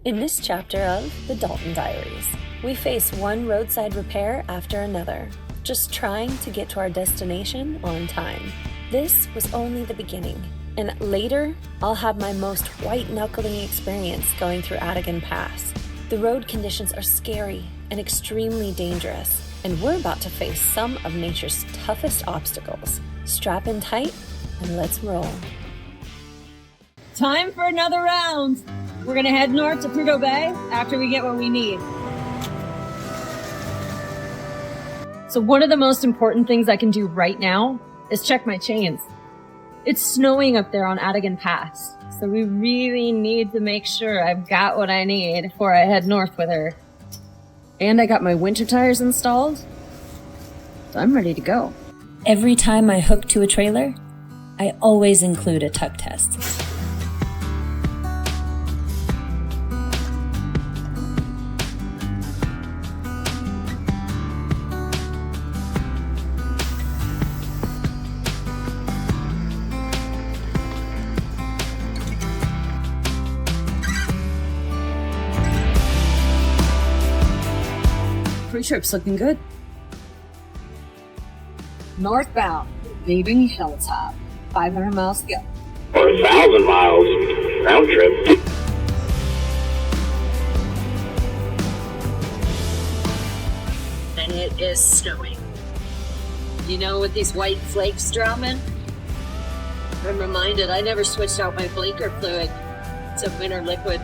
In this chapter of the Dalton Diaries, we face one roadside repair after another, just trying to get to our destination on time. This was only the beginning, and later, I'll have my most white-knuckling experience going through Atigun Pass. The road conditions are scary and extremely dangerous, and we're about to face some of nature's toughest obstacles. Strap in tight, and let's roll. Time for another round. We're gonna head north to Prudhoe Bay after we get what we need. So one of the most important things I can do right now is check my chains. It's snowing up there on Atigun Pass, so we really need to make sure I've got what I need before I head north with her. And I got my winter tires installed, so I'm ready to go. Every time I hook to a trailer, I always include a tug test. Pre-trip's looking good. Northbound, leaving Hilltop. 500 miles to go. Or 1,000 miles round trip. And it is snowing. You know, with these white flakes drumming, I'm reminded I never switched out my blinker fluid to winter liquid.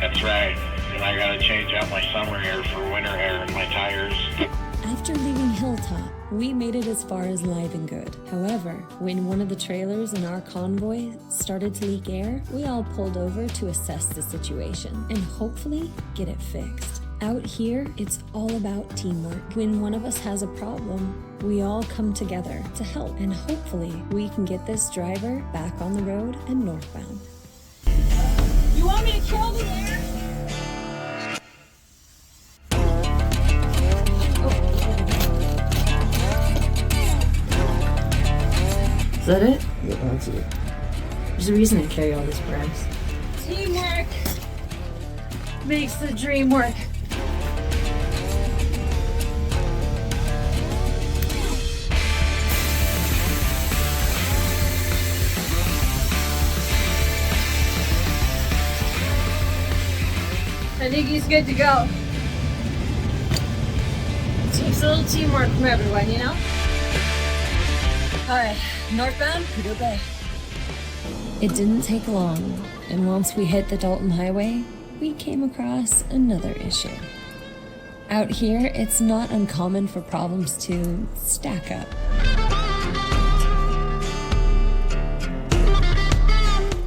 That's right. And I gotta change out my summer air for winter air in my tires. After leaving Hilltop, we made it as far as Live and Good. However, when one of the trailers in our convoy started to leak air, we all pulled over to assess the situation and hopefully get it fixed. Out here, it's all about teamwork. When one of us has a problem, we all come together to help, and hopefully we can get this driver back on the road and northbound. You want me to kill the air? Is that it? Yeah, that's it. There's a reason I carry all this brass. Teamwork makes the dream work. I think he's good to go. Takes a little teamwork from everyone, you know? All right, northbound, Prudhoe Bay. It didn't take long, and once we hit the Dalton Highway, we came across another issue. Out here, it's not uncommon for problems to stack up.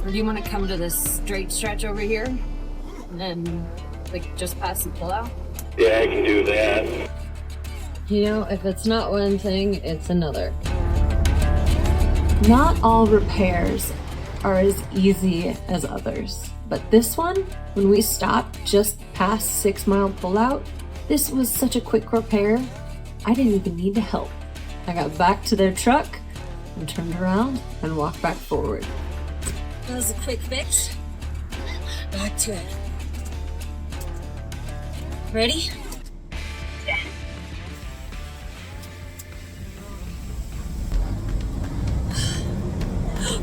Or do you want to come to this straight stretch over here? And then, like, just past the pullout? Yeah, I can do that. You know, if it's not one thing, it's another. Not all repairs are as easy as others, but this one, when we stopped just past 6 Mile Pullout, this was such a quick repair, I didn't even need to help. I got back to their truck and turned around and walked back forward. That was a quick fix. Back to it. Ready? Yeah.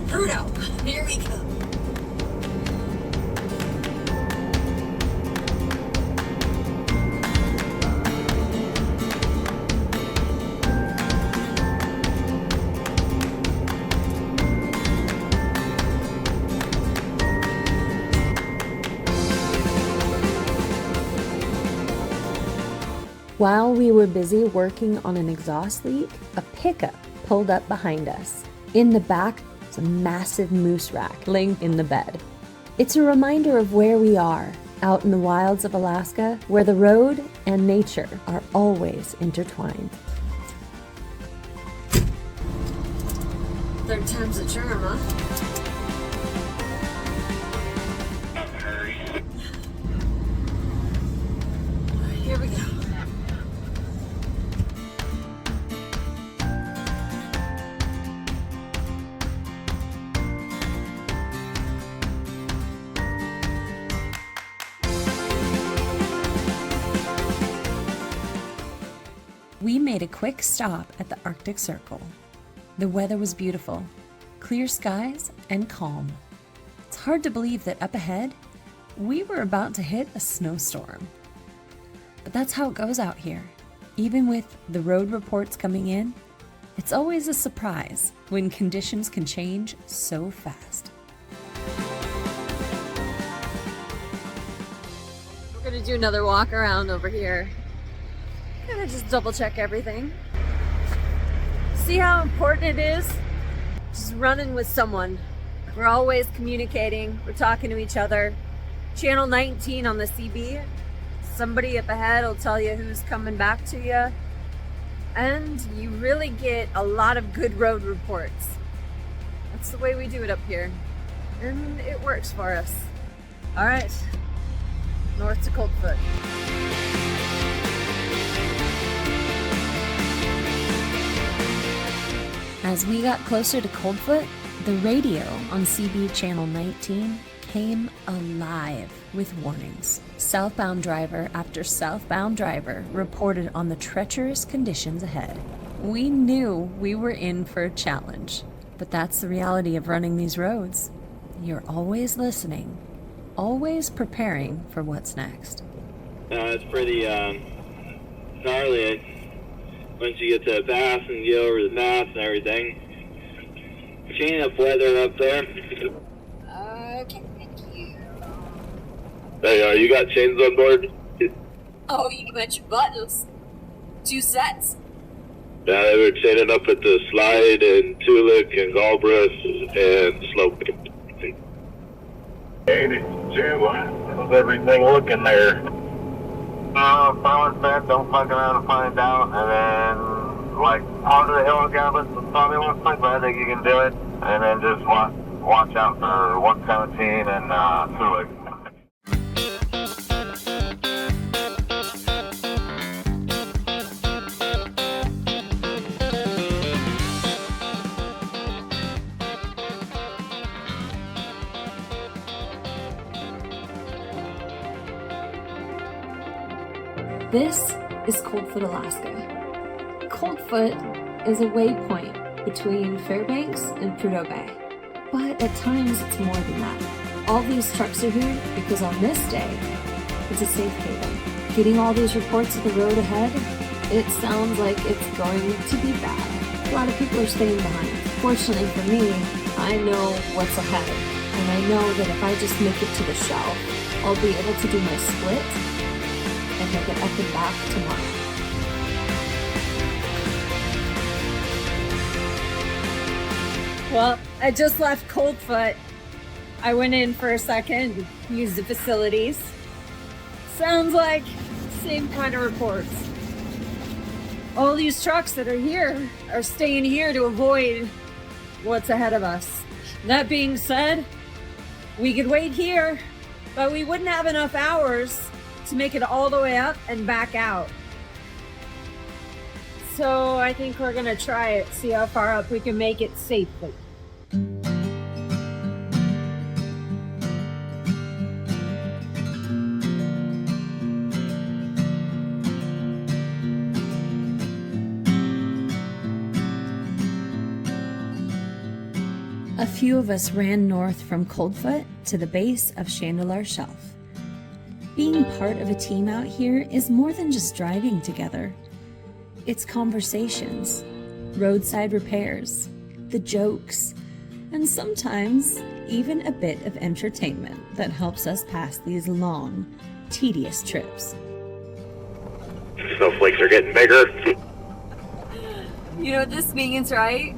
Prudhoe, here we go. While we were busy working on an exhaust leak, a pickup pulled up behind us. In the back, was a massive moose rack laying in the bed. It's a reminder of where we are, out in the wilds of Alaska, where the road and nature are always intertwined. Third time's a charm, huh? Not in a hurry. Here we go. made a quick stop at the Arctic Circle. The weather was beautiful, clear skies and calm. It's hard to believe that up ahead, we were about to hit a snowstorm. But that's how it goes out here. Even with the road reports coming in, it's always a surprise when conditions can change so fast. We're gonna do another walk around over here. Gonna just double check everything. See how important it is? Just running with someone. We're always communicating, we're talking to each other. Channel 19 on the CB. Somebody up ahead will tell you who's coming back to you. And you really get a lot of good road reports. That's the way we do it up here. And it works for us. All right, north to Coldfoot. As we got closer to Coldfoot, the radio on CB Channel 19 came alive with warnings. Southbound driver after southbound driver reported on the treacherous conditions ahead. We knew we were in for a challenge, but that's the reality of running these roads. You're always listening, always preparing for what's next. It's pretty gnarly once you get to the pass and get over the pass and everything. Chain up weather up there. Okay, thank you. Hey, you got chains on board? Oh, you mentioned buttons. 2 sets. Yeah, they were chaining up at the Slide and Tulik and Galbraith and Slope. Hey, Jim, how's everything looking there? Someone said don't fuck around and find out, and then, like, onto the hill again, but probably won't think, but I think you can do it, and then just watch out for 117 and Tulik. This is Coldfoot, Alaska. Coldfoot is a waypoint between Fairbanks and Prudhoe Bay, but at times it's more than that. All these trucks are here because on this day, it's a safe haven. Getting all these reports of the road ahead, it sounds like it's going to be bad. A lot of people are staying behind. Fortunately for me, I know what's ahead, and I know that if I just make it to the shelf, I'll be able to do my split and make it up and back tomorrow. Well, I just left Coldfoot. I went in for a second, used the facilities. Sounds like same kind of reports. All these trucks that are here are staying here to avoid what's ahead of us. That being said, we could wait here, but we wouldn't have enough hours to make it all the way up and back out. So I think we're gonna try it, see how far up we can make it safely. A few of us ran north from Coldfoot to the base of Chandelar Shelf. Being part of a team out here is more than just driving together. It's conversations, roadside repairs, the jokes, and sometimes even a bit of entertainment that helps us pass these long, tedious trips. Snowflakes are getting bigger. You know what this means, right?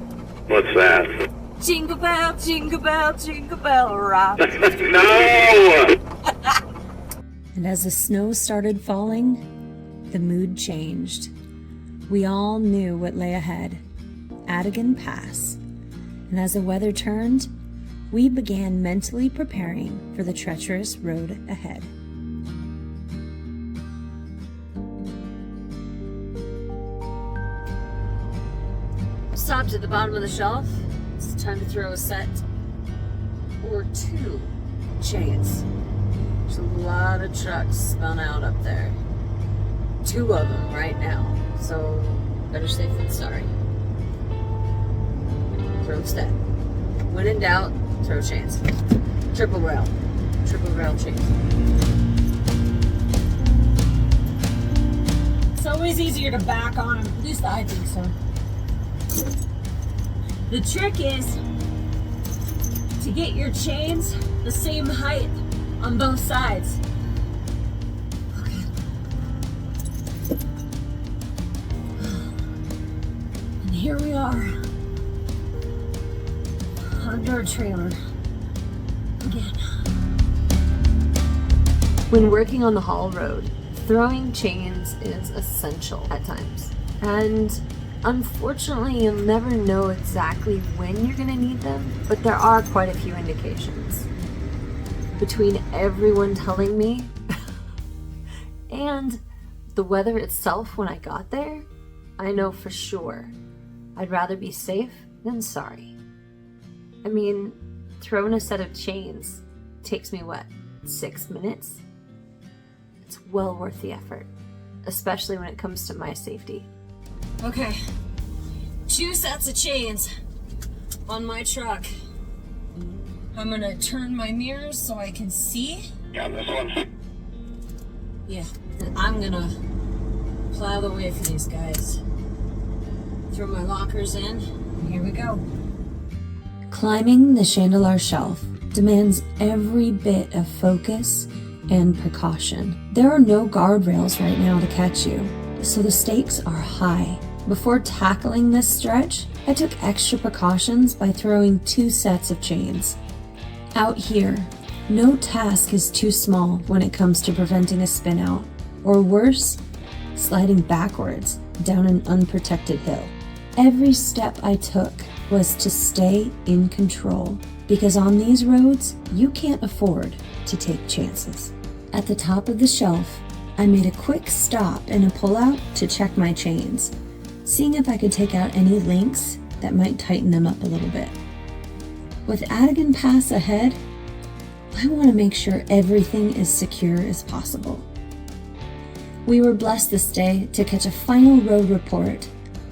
What's that? Jingle bell, jingle bell, rock. No! And as the snow started falling, the mood changed. We all knew what lay ahead, Atigun Pass. And as the weather turned, we began mentally preparing for the treacherous road ahead. Stopped at the bottom of the shelf. It's time to throw a set or 2 chains. There's a lot of trucks spun out up there. 2 of them right now. So Better safe than sorry. Throw step. When in doubt, throw chains. Triple rail chains. It's always easier to back on them. At least I think so. The trick is to get your chains the same height on both sides. Okay. And here we are. Under a trailer. Again. When working on the haul road, throwing chains is essential at times. And unfortunately, you'll never know exactly when you're gonna need them, but there are quite a few indications. Between everyone telling me and the weather itself when I got there, I know for sure I'd rather be safe than sorry. I mean, throwing a set of chains takes me, 6 minutes? It's well worth the effort, especially when it comes to my safety. Okay, 2 sets of chains on my truck. I'm gonna turn my mirrors so I can see. Got this one. Yeah, and I'm gonna plow the way for these guys. Throw my lockers in, and here we go. Climbing the chandelier shelf demands every bit of focus and precaution. There are no guardrails right now to catch you, so the stakes are high. Before tackling this stretch, I took extra precautions by throwing 2 sets of chains. Out here, no task is too small when it comes to preventing a spin out, or worse, sliding backwards down an unprotected hill. Every step I took was to stay in control, because on these roads, you can't afford to take chances. At the top of the shelf, I made a quick stop and a pullout to check my chains, seeing if I could take out any links that might tighten them up a little bit. With Atigun Pass ahead, I want to make sure everything is secure as possible. We were blessed this day to catch a final road report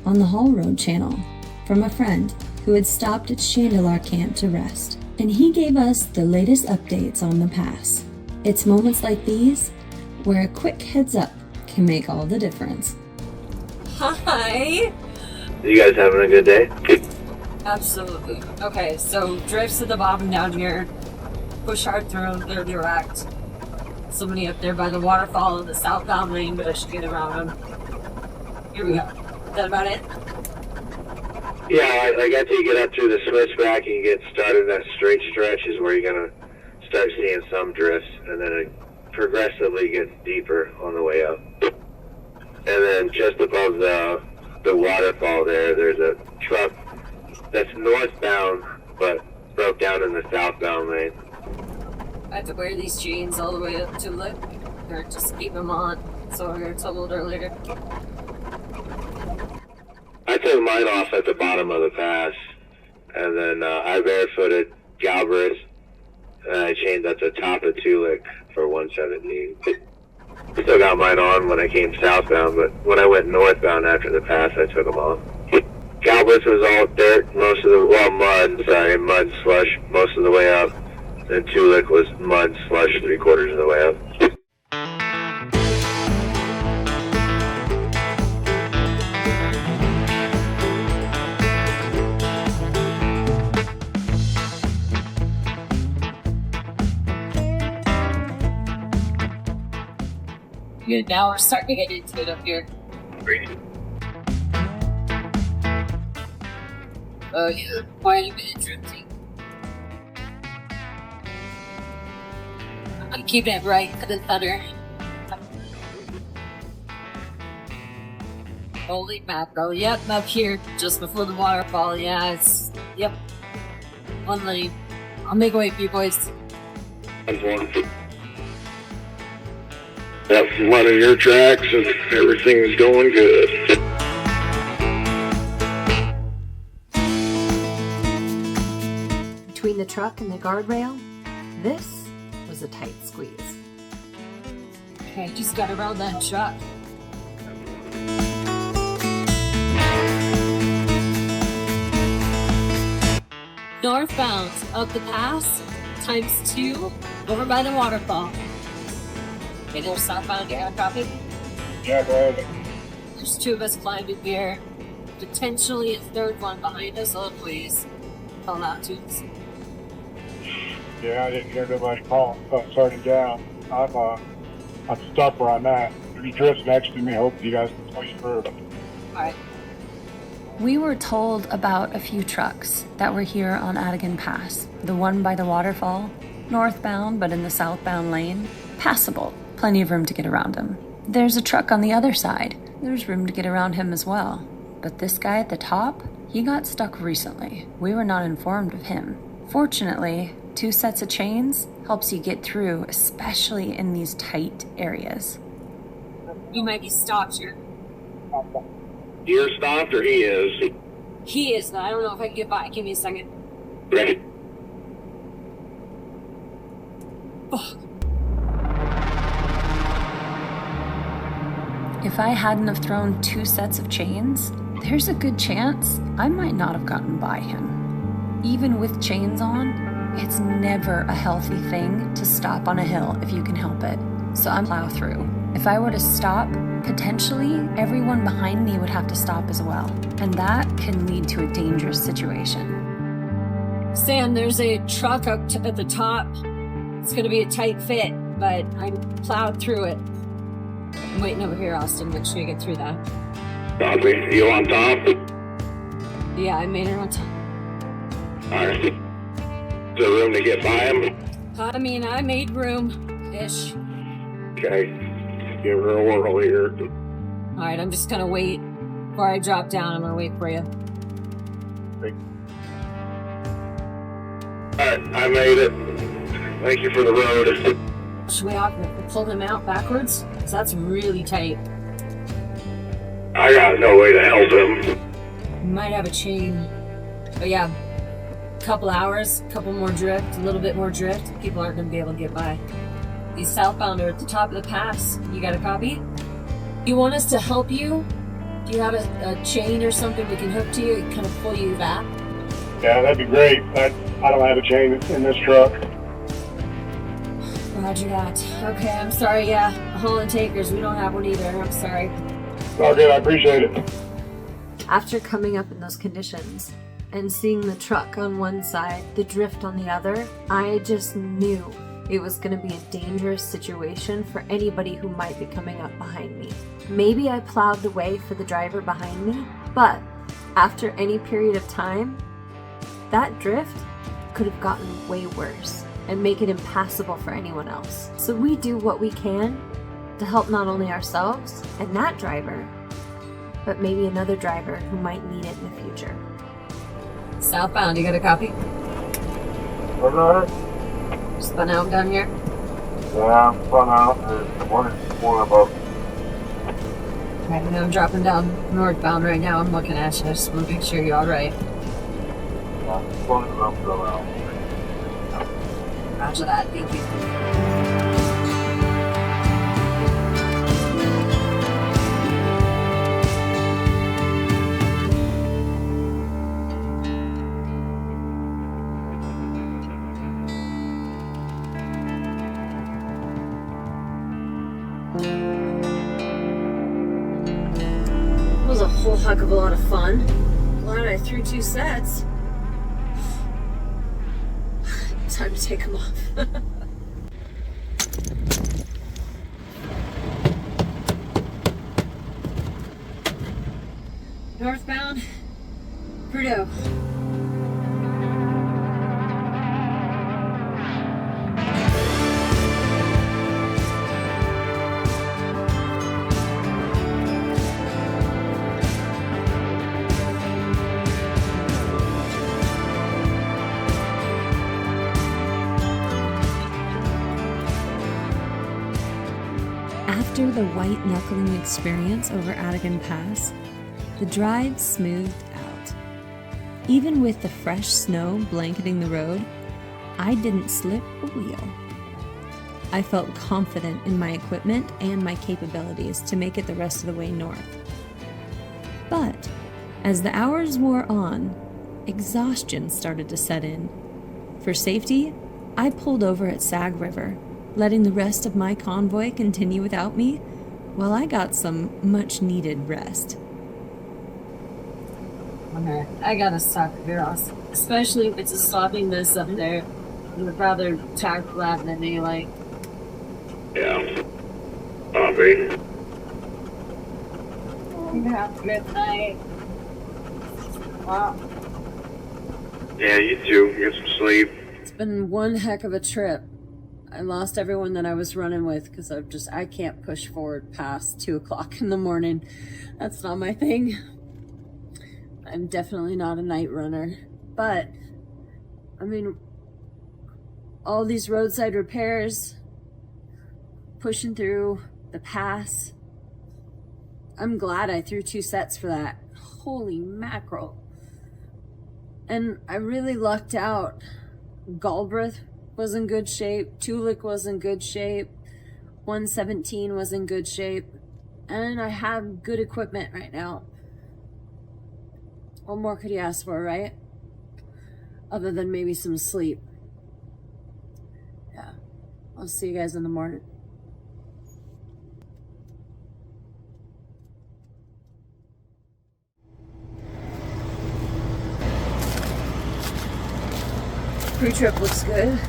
on the Haul Road channel from a friend who had stopped at Chandelier Camp to rest, and he gave us the latest updates on the pass. It's moments like these where a quick heads up can make all the difference. Hi! You guys having a good day? Absolutely. Okay, so drifts at the bottom down here. Push hard through, they're direct. Somebody up there by the waterfall in the southbound lane, but I should get around them. Here we go. Is that about it? Yeah, like after you get up through the switchback and you get started, that straight stretch is where you're going to start seeing some drifts, and then it progressively gets deeper on the way up. And then just above the waterfall there's a truck that's northbound, but broke down in the southbound lane. I have to wear these chains all the way up to Lick, or just keep them on, so I got told earlier. I took mine off at the bottom of the pass, and then I barefooted Galbraith, and I chained at the top of Tulik for 117. Still got mine on when I came southbound, but when I went northbound after the pass, I took them off. Galbraith was all dirt, mud slush most of the way up, and Tulik was mud slush 3/4 of the way up. Good, now we're starting to get into it up here. Great. Oh yeah, quite a bit of drifting. I'm keeping it right for the thunder. Holy mackerel, yep, up here, just before the waterfall, yeah, yep. One lane. I'll make way for you boys. That's one of your tracks and everything's going good. Between the truck and the guardrail, this was a tight squeeze. Okay, just got around that truck. northbound up the pass, ×2, over by the waterfall. Okay, there's southbound, do you have a copy? Yeah, go ahead. There's 2 of us climbed in here. Potentially a 3rd one behind us, oh please. Call out to us. Yeah, I didn't hear nobody calling, so I'm starting down. I'm stuck where I'm at. He drifts next to me, hope you guys can push through. Alright. We were told about a few trucks that were here on Atigun Pass. The one by the waterfall, northbound but in the southbound lane, passable, plenty of room to get around him. There's a truck on the other side. There's room to get around him as well. But this guy at the top, he got stuck recently. We were not informed of him. Fortunately, 2 sets of chains helps you get through, especially in these tight areas. You might be stopped here. You're stopped or he is? He is, but I don't know if I can get by. Give me a second. Right. Fuck. If I hadn't have thrown 2 sets of chains, there's a good chance I might not have gotten by him. Even with chains on, it's never a healthy thing to stop on a hill if you can help it. So I'm plow through. If I were to stop, potentially everyone behind me would have to stop as well. And that can lead to a dangerous situation. Sam, there's a truck up at the top. It's gonna be a tight fit, but I'm plowed through it. I'm waiting over here, Austin. Make sure you get through that. Copy. You on top? Yeah, I made it on top. Alright. Is there room to get by him? I mean, I made room-ish. Okay. Give her a whirl here. Alright, I'm just gonna wait. Before I drop down, I'm gonna wait for you. Alright, I made it. Thank you for the road. Should we pull him out backwards? Because that's really tight. I got no way to help him. We might have a chain. But yeah, couple hours, couple more drift, a little bit more drift. People aren't gonna be able to get by. These southbound are at the top of the pass. You got a copy? You want us to help you? Do you have a chain or something we can hook to you and kind of pull you back? Yeah, that'd be great. I don't have a chain in this truck. Roger that. Okay, I'm sorry, yeah. Hauling takers, we don't have one either. I'm sorry. Oh, good, I appreciate it. After coming up in those conditions and seeing the truck on one side, the drift on the other, I just knew it was going to be a dangerous situation for anybody who might be coming up behind me. Maybe I plowed the way for the driver behind me, but after any period of time, that drift could have gotten way worse and make it impassable for anyone else. So we do what we can to help not only ourselves and that driver, but maybe another driver who might need it in the future. Southbound, you got a copy? Where's that? Spun out down here? Yeah, I'm spun out. There's one above. Right, now I'm dropping down northbound right now. I'm looking at you. I just want to make sure you're alright. Yeah, spun up go out. Roger that, thank you. It was a whole heck of a lot of fun. Glad I threw 2 sets. Time to take them off. Northbound, Prudhoe. After the white-knuckling experience over Atigun Pass, the drive smoothed out. Even with the fresh snow blanketing the road, I didn't slip a wheel. I felt confident in my equipment and my capabilities to make it the rest of the way north. But as the hours wore on, exhaustion started to set in. For safety, I pulled over at Sag River, letting the rest of my convoy continue without me while I got some much-needed rest. Okay, I gotta stop the girls. Especially if it's a slopping mess up there. I would rather tackle that than daylight. Yeah. Agree. Have a good night. Wow. Yeah, you too. Get some sleep. It's been one heck of a trip. I lost everyone that I was running with because I can't push forward past 2 o'clock in the morning. That's not my thing. I'm definitely not a night runner. But, I mean, all these roadside repairs, pushing through the pass. I'm glad I threw 2 sets for that. Holy mackerel. And I really lucked out. Galbraith was in good shape. Tulik was in good shape. 117 was in good shape. And I have good equipment right now. What more could you ask for, right? Other than maybe some sleep. Yeah. I'll see you guys in the morning. Pre-trip looks good.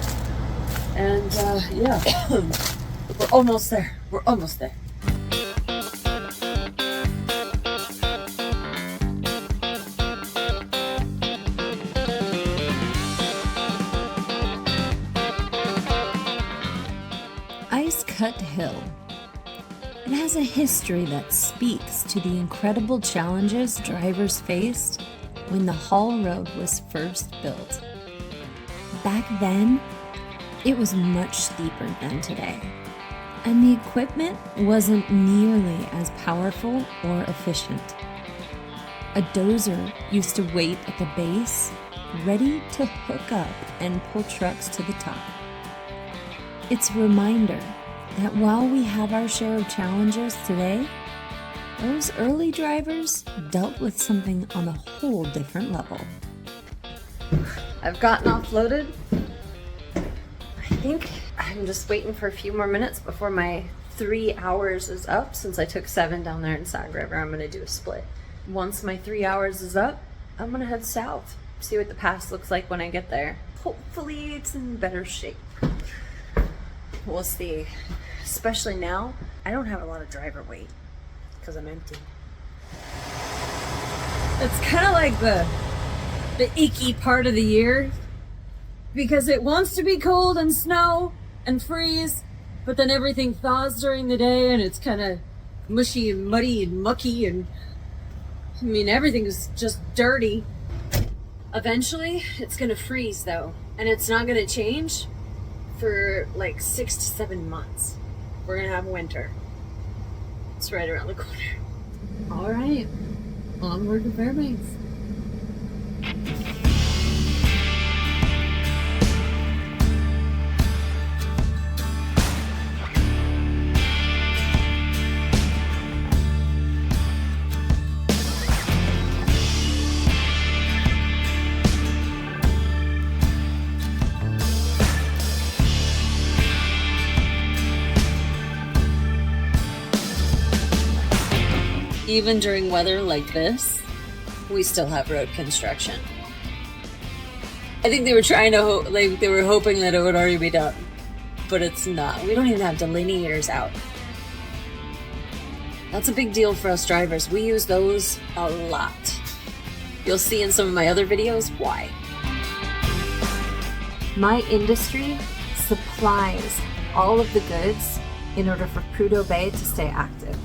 And, yeah. We're almost there. We're almost there. Ice Cut Hill. It has a history that speaks to the incredible challenges drivers faced when the haul road was first built. Back then, it was much steeper than today, and the equipment wasn't nearly as powerful or efficient. A dozer used to wait at the base, ready to hook up and pull trucks to the top. It's a reminder that while we have our share of challenges today, those early drivers dealt with something on a whole different level. I've gotten offloaded. I think I'm just waiting for a few more minutes before my 3 hours is up. Since I took 7 down there in Sag River, I'm gonna do a split. Once my 3 hours is up, I'm gonna head south, see what the pass looks like when I get there. Hopefully it's in better shape. We'll see. Especially now, I don't have a lot of driver weight because I'm empty. It's kind of like the icky part of the year, because it wants to be cold and snow and freeze, but then everything thaws during the day and it's kind of mushy and muddy and mucky, and I mean everything is just dirty. Eventually it's gonna freeze though, and it's not gonna change for like 6 to 7 months. We're gonna have winter. It's right around the corner. All right, onward to Fairbanks. Even during weather like this, we still have road construction. I think they were trying to, they were hoping that it would already be done, but it's not. We don't even have delineators out. That's a big deal for us drivers. We use those a lot. You'll see in some of my other videos why. My industry supplies all of the goods in order for Prudhoe Bay to stay active.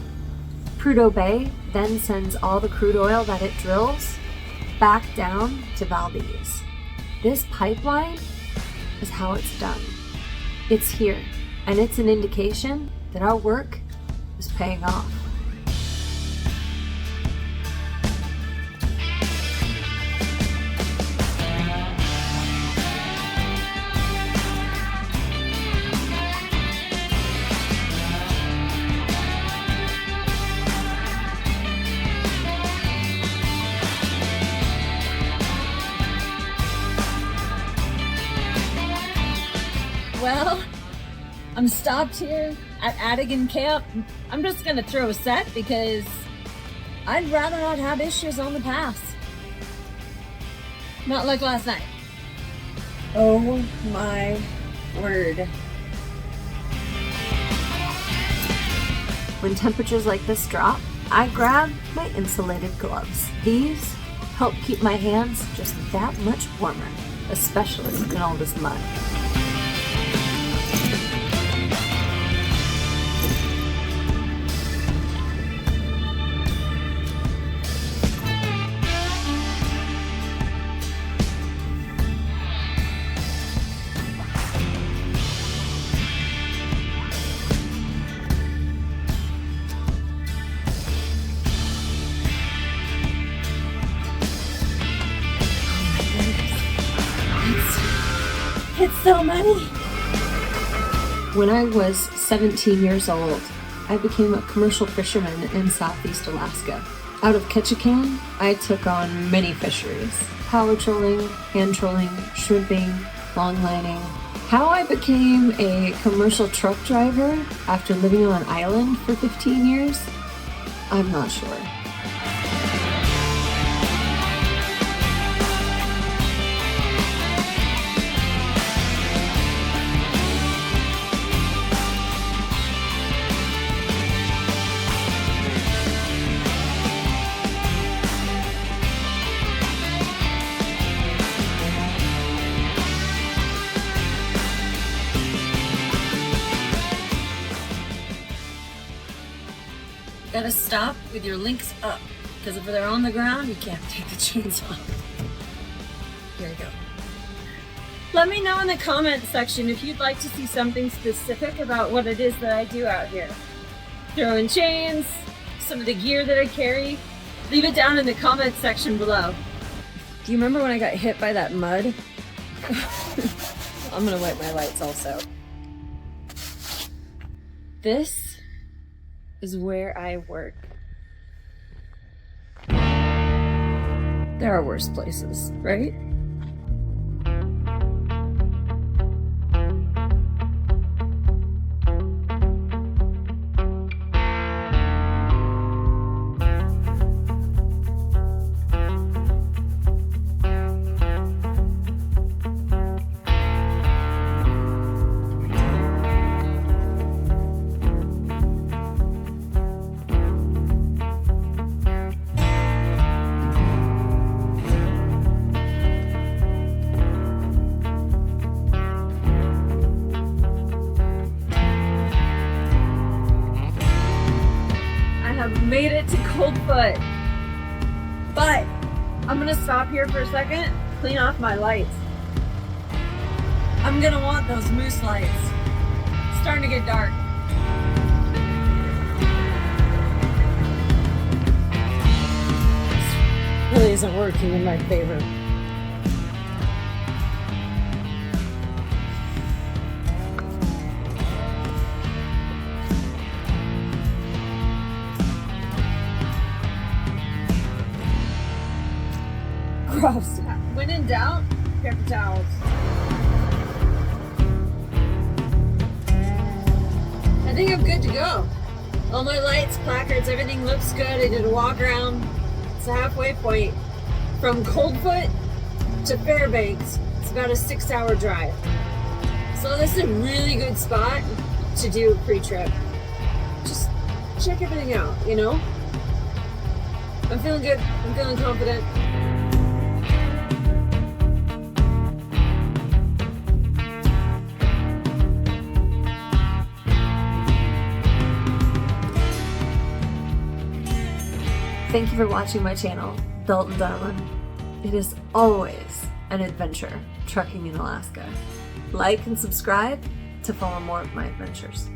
Prudhoe Bay then sends all the crude oil that it drills back down to Valdez. This pipeline is how it's done. It's here, and it's an indication that our work is paying off. I'm stopped here at Atigun Camp. I'm just gonna throw a set because I'd rather not have issues on the pass. Not like last night. Oh my word. When temperatures like this drop, I grab my insulated gloves. These help keep my hands just that much warmer, especially in all this mud. It's so many. When I was 17 years old, I became a commercial fisherman in Southeast Alaska. Out of Ketchikan, I took on many fisheries: power trolling, hand trolling, shrimping, longlining. How I became a commercial truck driver after living on an island for 15 years, I'm not sure. Gotta stop with your links up, because if they're on the ground, you can't take the chains off. Here we go. Let me know in the comment section if you'd like to see something specific about what it is that I do out here. Throwing chains, some of the gear that I carry. Leave it down in the comment section below. Do you remember when I got hit by that mud? I'm gonna wipe my lights also. This is where I work. There are worse places, right? Made it to Coldfoot, but I'm gonna stop here for a second, clean off my lights. I'm gonna want those moose lights. It's starting to get dark. This really isn't working in my favor. Gross. When in doubt, paper towels. I think I'm good to go. All my lights, placards, everything looks good. I did a walk around. It's a halfway point. From Coldfoot to Fairbanks, it's about a 6-hour drive. So this is a really good spot to do a pre-trip. Just check everything out, you know? I'm feeling good. I'm feeling confident. Thank you for watching my channel, Dalton Darlin. It is always an adventure trucking in Alaska. Like and subscribe to follow more of my adventures.